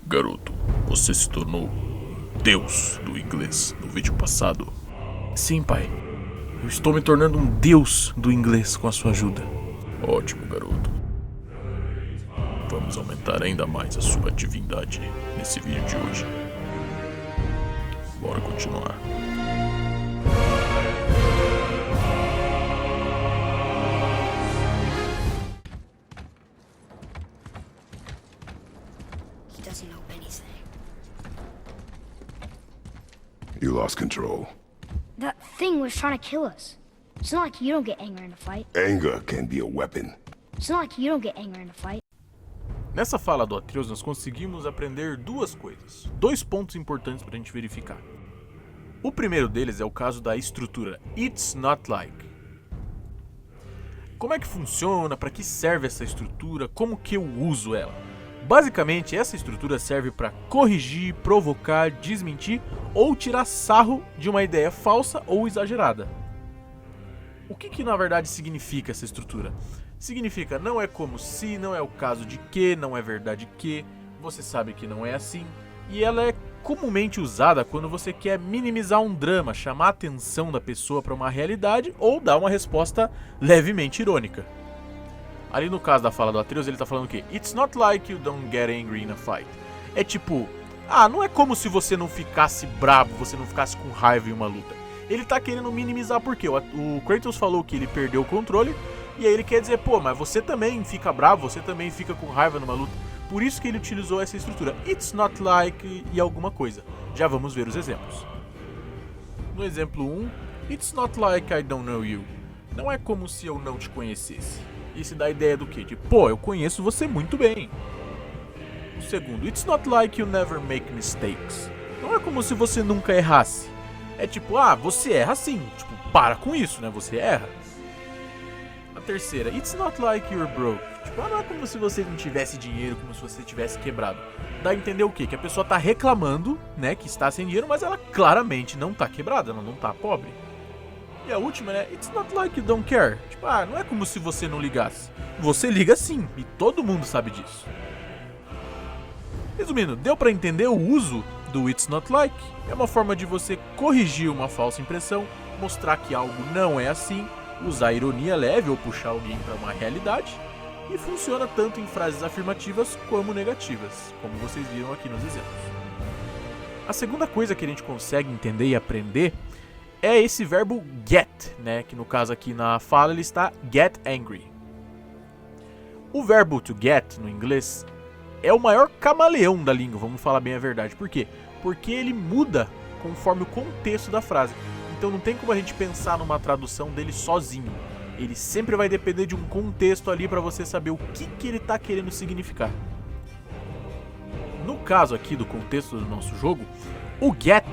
Garoto, você se tornou Deus do inglês no vídeo passado. Sim, pai. Eu estou me tornando um deus do inglês com a sua ajuda. Ótimo, garoto. Vamos aumentar ainda mais a sua divindade nesse vídeo de hoje. Bora continuar. He doesn't know anything. You lost control. That thing was trying to kill us. It's not like you don't get angry in a fight. Anger can be a weapon. It's not like you don't get angry in a fight. Nessa fala do Atreus, nós conseguimos aprender duas coisas. Dois pontos importantes para a gente verificar. O primeiro deles é o caso da estrutura It's not like. Como é que funciona? Para que serve essa estrutura? Como que eu uso ela? Basicamente, essa estrutura serve para corrigir, provocar, desmentir ou tirar sarro de uma ideia falsa ou exagerada. O que na verdade significa essa estrutura? Significa não é como se, não é o caso de que, não é verdade que, você sabe que não é assim, e ela é comumente usada quando você quer minimizar um drama, chamar a atenção da pessoa para uma realidade ou dar uma resposta levemente irônica. Ali no caso da fala do Atreus, ele tá falando o quê? It's not like you don't get angry in a fight. É tipo, não é como se você não ficasse bravo, você não ficasse com raiva em uma luta. Ele tá querendo minimizar porque o Kratos falou que ele perdeu o controle, e aí ele quer dizer, pô, mas você também fica bravo, você também fica com raiva numa luta. Por isso que ele utilizou essa estrutura, it's not like e alguma coisa. Já vamos ver os exemplos. No exemplo 1, it's not like I don't know you. Não é como se eu não te conhecesse. Isso dá a ideia do quê? De, pô, eu conheço você muito bem. O segundo, it's not like you never make mistakes. Não é como se você nunca errasse. É tipo, você erra sim. Tipo, para com isso, né? Você erra. A terceira, it's not like you're broke. Tipo, não é como se você não tivesse dinheiro, como se você tivesse quebrado. Dá a entender o quê? Que a pessoa tá reclamando, né, que está sem dinheiro, mas ela claramente não tá quebrada, ela não tá pobre. E a última, né, it's not like you don't care. Tipo, não é como se você não ligasse. Você liga sim, e todo mundo sabe disso. Resumindo, deu pra entender o uso do it's not like? É uma forma de você corrigir uma falsa impressão, mostrar que algo não é assim, usar ironia leve ou puxar alguém para uma realidade, e funciona tanto em frases afirmativas como negativas, como vocês viram aqui nos exemplos. A segunda coisa que a gente consegue entender e aprender é esse verbo get, né, que no caso aqui na fala ele está get angry. O verbo to get no inglês é o maior camaleão da língua, vamos falar bem a verdade. Por quê? Porque ele muda conforme o contexto da frase. Então não tem como a gente pensar numa tradução dele sozinho. Ele sempre vai depender de um contexto ali para você saber o que ele está querendo significar. No caso aqui do contexto do nosso jogo, o get,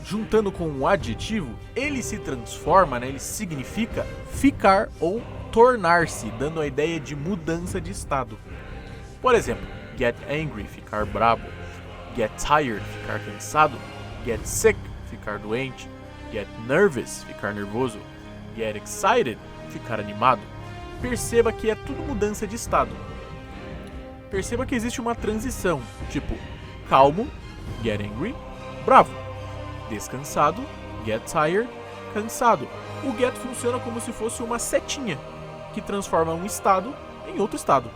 juntando com um adjetivo, ele se transforma, né, ele significa ficar ou tornar-se, dando a ideia de mudança de estado. Por exemplo, get angry, ficar bravo. Get tired, ficar cansado. Get sick, ficar doente. Get nervous, ficar nervoso. Get excited, ficar animado. Perceba que é tudo mudança de estado. Perceba que existe uma transição, tipo calmo, get angry, bravo. Descansado, get tired, cansado. O get funciona como se fosse uma setinha que transforma um estado em outro estado.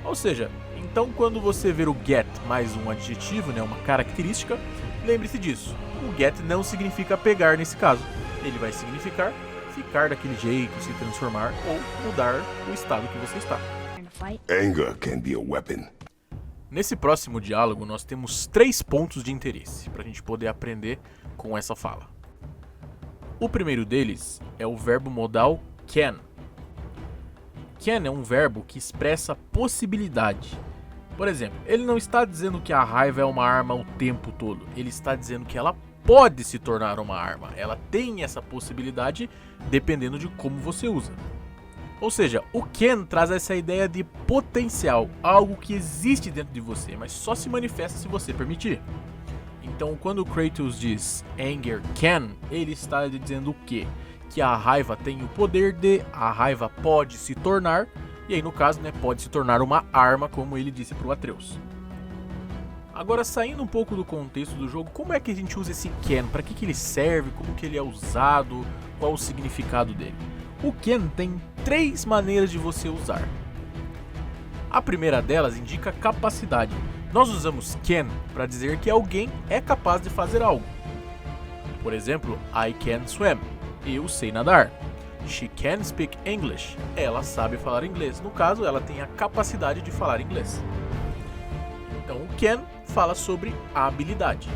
Ou seja, então quando você ver o get mais um adjetivo, né, uma característica, lembre-se disso. O get não significa pegar nesse caso. Ele vai significar ficar daquele jeito, se transformar ou mudar o estado que você está. In a fight. Anger can be a weapon. Nesse próximo diálogo nós temos 3 pontos de interesse para a gente poder aprender com essa fala. O primeiro deles é o verbo modal can. Can é um verbo que expressa possibilidade. Por exemplo, ele não está dizendo que a raiva é uma arma o tempo todo. Ele está dizendo que ela pode se tornar uma arma. Ela tem essa possibilidade dependendo de como você usa. Ou seja, o can traz essa ideia de potencial, algo que existe dentro de você, mas só se manifesta se você permitir. Então, quando o Kratos diz anger can, ele está dizendo o quê? Que a raiva tem o poder de, a raiva pode se tornar, e aí no caso, né, pode se tornar uma arma, como ele disse para o Atreus. Agora, saindo um pouco do contexto do jogo, como é que a gente usa esse can? Para que ele serve? Como que ele é usado? Qual o significado dele? O can tem 3 maneiras de você usar. A primeira delas indica capacidade. Nós usamos can para dizer que alguém é capaz de fazer algo. Por exemplo, I can swim. Eu sei nadar. She can speak English. Ela sabe falar inglês. No caso, ela tem a capacidade de falar inglês. Então, o can fala sobre a habilidade.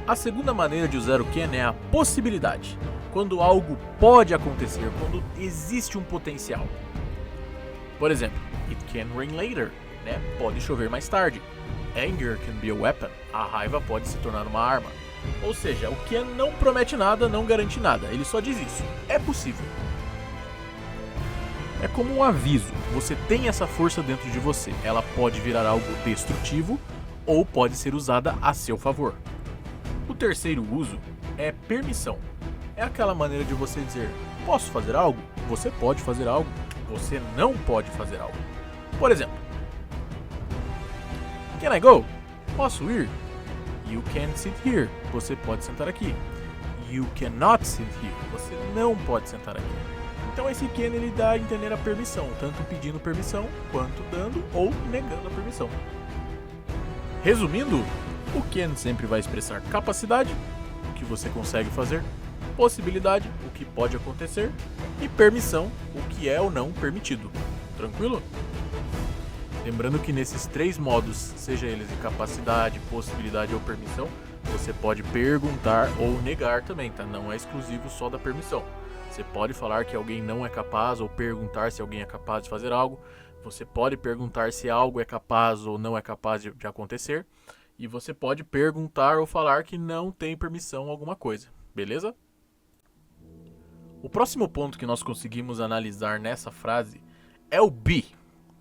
A segunda maneira de usar o can é a possibilidade. Quando algo pode acontecer, quando existe um potencial. Por exemplo, it can rain later, né? Pode chover mais tarde. Anger can be a weapon. A raiva pode se tornar uma arma. Ou seja, o can não promete nada, não garante nada. Ele só diz isso. É possível. É como um aviso. Você tem essa força dentro de você. Ela pode virar algo destrutivo ou pode ser usada a seu favor. O terceiro uso é permissão. É aquela maneira de você dizer: posso fazer algo? Você pode fazer algo. Você não pode fazer algo. Por exemplo, can I go? Posso ir? You can sit here. Você pode sentar aqui. You cannot sit here. Você não pode sentar aqui. Então esse can ele dá a entender a permissão, tanto pedindo permissão, quanto dando ou negando a permissão. Resumindo, o can sempre vai expressar capacidade, o que você consegue fazer, possibilidade, o que pode acontecer, e permissão, o que é ou não permitido. Tranquilo? Lembrando que nesses 3 modos, seja eles de capacidade, possibilidade ou permissão, você pode perguntar ou negar também, tá? Não é exclusivo só da permissão. Você pode falar que alguém não é capaz ou perguntar se alguém é capaz de fazer algo. Você pode perguntar se algo é capaz ou não é capaz de acontecer. E você pode perguntar ou falar que não tem permissão alguma coisa. Beleza? O próximo ponto que nós conseguimos analisar nessa frase é o be.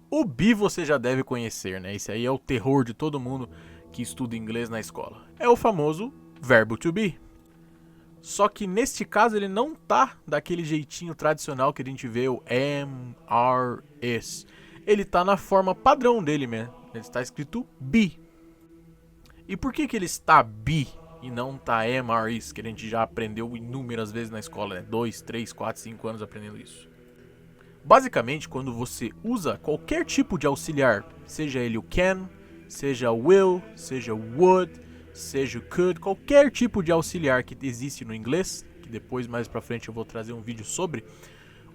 O be você já deve conhecer, né? Esse aí é o terror de todo mundo que estuda inglês na escola. É o famoso verbo to be. Só que neste caso ele não tá daquele jeitinho tradicional que a gente vê o am, are, is. Ele tá na forma padrão dele mesmo. Ele está escrito be. E por que ele está be e não tá am, are, is? Que a gente já aprendeu inúmeras vezes na escola, né? 2, 3, 4, 5 anos aprendendo isso. Basicamente, quando você usa qualquer tipo de auxiliar, seja ele o can, seja o will, seja o would, seja o could, qualquer tipo de auxiliar que existe no inglês, que depois mais pra frente eu vou trazer um vídeo sobre,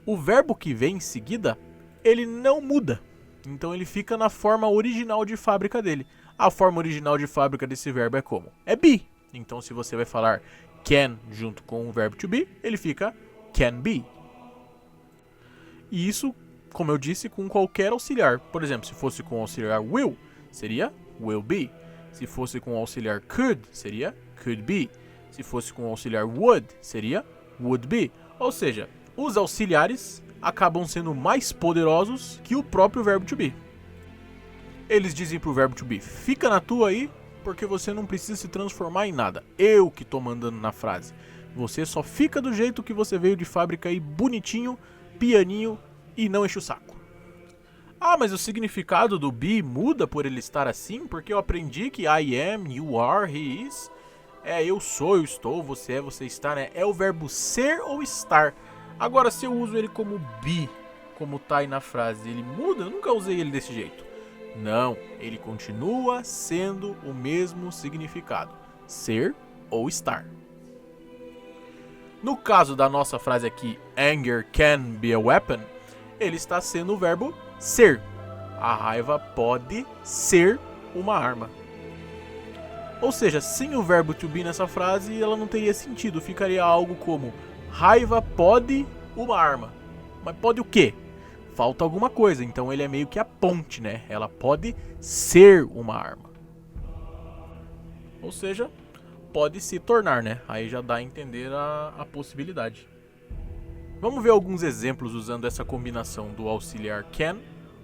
o verbo que vem em seguida, ele não muda. Então ele fica na forma original de fábrica dele. A forma original de fábrica desse verbo é como? É be. Então se você vai falar can junto com o verbo to be, ele fica can be. E isso, como eu disse, com qualquer auxiliar. Por exemplo, se fosse com o auxiliar will, seria will be. Se fosse com o auxiliar could, seria could be. Se fosse com o auxiliar would, seria would be. Ou seja, os auxiliares acabam sendo mais poderosos que o próprio verbo to be. Eles dizem pro verbo to be: fica na tua aí, porque você não precisa se transformar em nada. Eu que tô mandando na frase. Você só fica do jeito que você veio de fábrica aí, bonitinho, pianinho, e não enche o saco. Ah, mas o significado do be muda por ele estar assim? Porque eu aprendi que I am, you are, he is. É, eu sou, eu estou, você é, você está, né? É o verbo ser ou estar. Agora, se eu uso ele como be, como tá aí na frase, ele muda? Eu nunca usei ele desse jeito. Não, ele continua sendo o mesmo significado. Ser ou estar. No caso da nossa frase aqui, anger can be a weapon, ele está sendo o verbo ser. A raiva pode ser uma arma. Ou seja, sem o verbo to be nessa frase, ela não teria sentido. Ficaria algo como: raiva pode uma arma. Mas pode o quê? Falta alguma coisa. Então ele é meio que a ponte, né? Ela pode ser uma arma. Ou seja, pode se tornar, né? Aí já dá a entender a possibilidade. Vamos ver alguns exemplos usando essa combinação do auxiliar can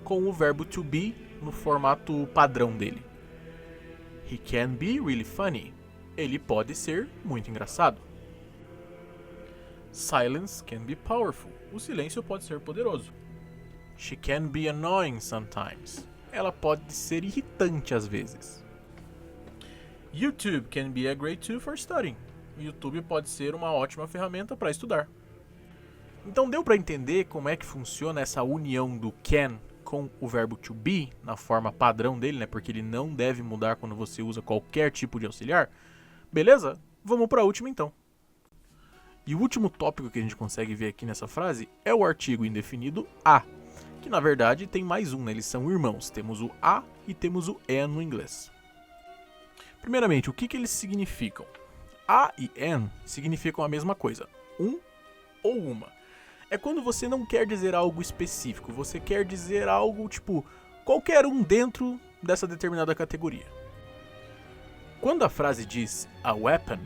com o verbo to be no formato padrão dele. He can be really funny. Ele pode ser muito engraçado. Silence can be powerful. O silêncio pode ser poderoso. She can be annoying sometimes. ela pode ser irritante às vezes. YouTube can be a great tool for studying. O YouTube pode ser uma ótima ferramenta para estudar. Então deu para entender como é que funciona essa união do can com o verbo to be na forma padrão dele, né? Porque ele não deve mudar quando você usa qualquer tipo de auxiliar. Beleza? Vamos para a última então. E o último tópico que a gente consegue ver aqui nessa frase é o artigo indefinido a, que na verdade tem mais um, né? Eles são irmãos. Temos o a e temos o an no inglês. Primeiramente, o que eles significam? A e an significam a mesma coisa, um ou uma. É quando você não quer dizer algo específico, você quer dizer algo tipo qualquer um dentro dessa determinada categoria. Quando a frase diz a weapon,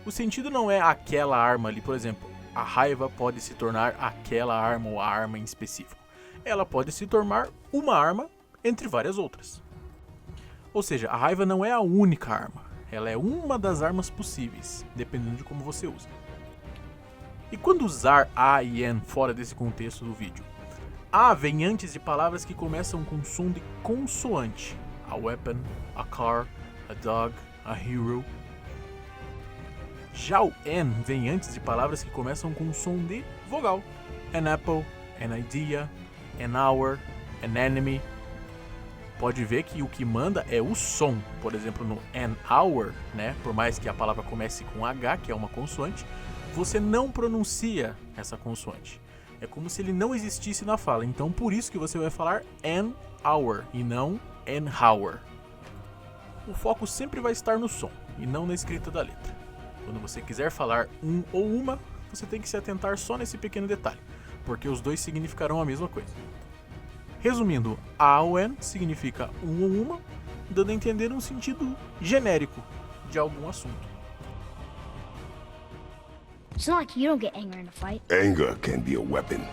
o sentido não é aquela arma ali, por exemplo, a raiva pode se tornar aquela arma ou a arma em específico. Ela pode se tornar uma arma entre várias outras. Ou seja, a raiva não é a única arma, ela é uma das armas possíveis, dependendo de como você usa. E quando usar a e an fora desse contexto do vídeo? A vem antes de palavras que começam com som de consoante. A weapon, a car, a dog, a hero. Já o an vem antes de palavras que começam com som de vogal. An apple, an idea, an hour, an enemy. Pode ver que o que manda é o som. Por exemplo, no an hour, né? Por mais que a palavra comece com H, que é uma consoante, você não pronuncia essa consoante. É como se ele não existisse na fala. Então, por isso que você vai falar an hour e não an hour. O foco sempre vai estar no som e não na escrita da letra. Quando você quiser falar um ou uma, você tem que se atentar só nesse pequeno detalhe, porque os dois significarão a mesma coisa. Resumindo, a ou an significa um ou uma, dando a entender um sentido genérico de algum assunto. It's not like you don't get angry in a fight. Anger can be a weapon.